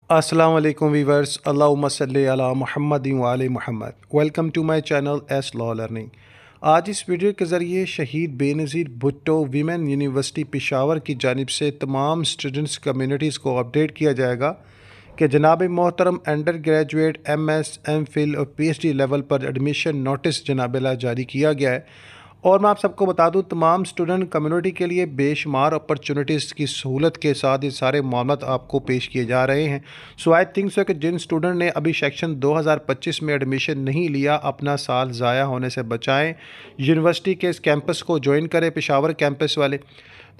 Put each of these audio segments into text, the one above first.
अस्सलाम वालेकुम वीवर्स, अल्लाहुम्मा सल्ली अला मुहम्मदिन व आले Muhammad. Welcome to my channel S law learning. आज इस वीडियो के ज़रिए शहीद बेनज़ीर भुट्टो वीमेन यूनिवर्सिटी पेशावर की जानिब से तमाम स्टूडेंट्स कम्युनिटीज़ को अपडेट किया जाएगा कि जनाब मोहतरम अंडर ग्रेजुएट MS MPhil और PhD लेवल पर एडमिशन नोटिस जनाब जारी किया गया है। और मैं आप सबको बता दूं, तमाम स्टूडेंट कम्युनिटी के लिए बेशुमार अपॉर्चुनिटीज़ की सहूलत के साथ ये सारे मामलात आपको पेश किए जा रहे हैं। सो आई थिंक सो कि जिन स्टूडेंट ने अभी सेक्शन 2025 में एडमिशन नहीं लिया, अपना साल ज़ाया होने से बचाएं, यूनिवर्सिटी के इस कैंपस को ज्वाइन करें, पेशावर कैंपस वाले,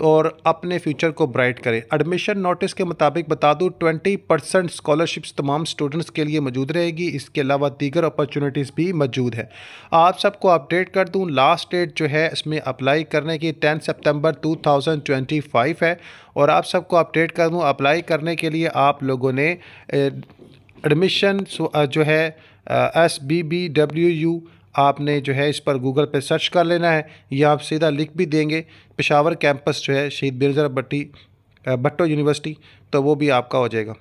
और अपने फ्यूचर को ब्राइट करें। एडमिशन नोटिस के मुताबिक बता दूं, 20% स्कॉलरशिप्स तमाम स्टूडेंट्स के लिए मौजूद रहेगी। इसके अलावा दीगर अपॉर्चुनिटीज़ भी मौजूद है। आप सबको अपडेट कर दूं, लास्ट डेट जो है इसमें अप्लाई करने की 10 सितंबर 2025 है। और आप सबको अपडेट कर दूं, अप्लाई करने के लिए आप लोगों ने एडमिशन जो है SBBWU आपने जो है इस पर गूगल पे सर्च कर लेना है, या आप सीधा लिख भी देंगे पेशावर कैंपस जो है शहीद बेनज़ीर भुट्टो यूनिवर्सिटी, तो वो भी आपका हो जाएगा,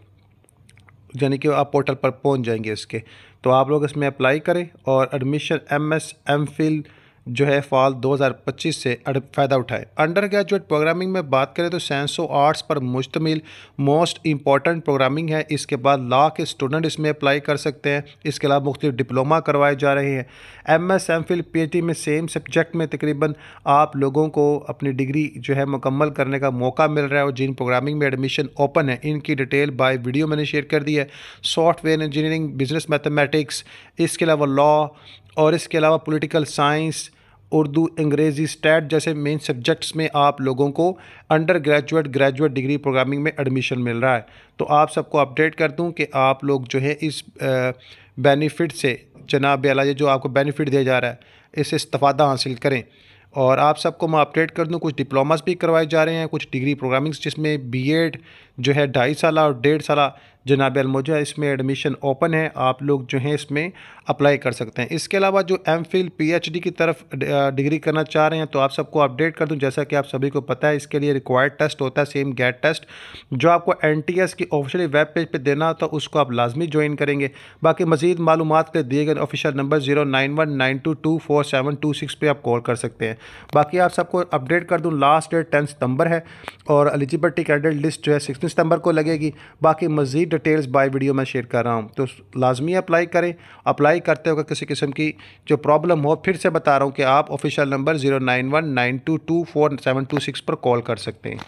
यानी कि आप पोर्टल पर पहुंच जाएंगे इसके। तो आप लोग इसमें अप्लाई करें और एडमिशन MS MPhil जो है फॉल 2025 से फ़ायदा उठाए। अंडर ग्रेजुएट प्रोग्रामिंग में बात करें तो साइंस और आर्ट्स पर मुश्तमिल मोस्ट इंपॉर्टेंट प्रोग्रामिंग है। इसके बाद लॉ के स्टूडेंट इसमें अप्लाई कर सकते हैं। इसके अलावा मुख्तलिफ डिप्लोमा करवाए जा रहे हैं। MS MPhil PhD में सेम सब्जेक्ट में तकरीबन आप लोगों को अपनी डिग्री जो है मुकम्मल करने का मौका मिल रहा है। और जिन प्रोग्रामिंग में एडमिशन ओपन है, इनकी डिटेल बाय वीडियो मैंने शेयर कर दी है। सॉफ्टवेयर इंजीनियरिंग, बिजनेस मैथमेटिक्स, इसके अलावा लॉ, और इसके अलावा पॉलिटिकल साइंस, उर्दू, अंग्रेज़ी, स्टैट जैसे मेन सब्जेक्ट्स में आप लोगों को अंडर ग्रेजुएट डिग्री प्रोग्रामिंग में एडमिशन मिल रहा है। तो आप सबको अपडेट कर दूं कि आप लोग जो है इस बेनिफिट से, जनाब आला जो आपको बेनिफिट दिया जा रहा है, इससे इस्तेफ़ादा हासिल करें। और आप सबको मैं अपडेट कर दूं, कुछ डिप्लोमास भी करवाए जा रहे हैं, कुछ डिग्री प्रोग्रामिंग्स जिसमें B.Ed जो है 2.5 साल और 1.5 साल जनाब मौजूद है, इसमें एडमिशन ओपन है। आप लोग जो हैं इसमें अप्लाई कर सकते हैं। इसके अलावा जो MPhil PhD की तरफ डिग्री करना चाह रहे हैं, तो आप सबको अपडेट कर दूं, जैसा कि आप सभी को पता है, इसके लिए रिक्वायर्ड टेस्ट होता है, सेम गेट टेस्ट, जो आपको NTS की ऑफिशियली वेब पेज पे देना होता है, उसको आप लाजमी ज्वाइन करेंगे। बाकी मजीद मालूमात के दिए गए ऑफिशियल नंबर 0919224726 पे आप कॉल कर सकते हैं। बाकी आप सबको अपडेट कर दूँ, लास्ट डेट 10 सितंबर है और एलिजिबिलिटी कैंडिडेट लिस्ट जो है 16 सितंबर को लगेगी। बाकी मजीद डिटेल्स बाय वीडियो में शेयर कर रहा हूँ, तो लाजमी अप्लाई करें। अप्लाई करते हुए किसी किस्म की जो प्रॉब्लम हो, फिर से बता रहा हूँ कि आप ऑफिशियल नंबर 0919224726 पर कॉल कर सकते हैं।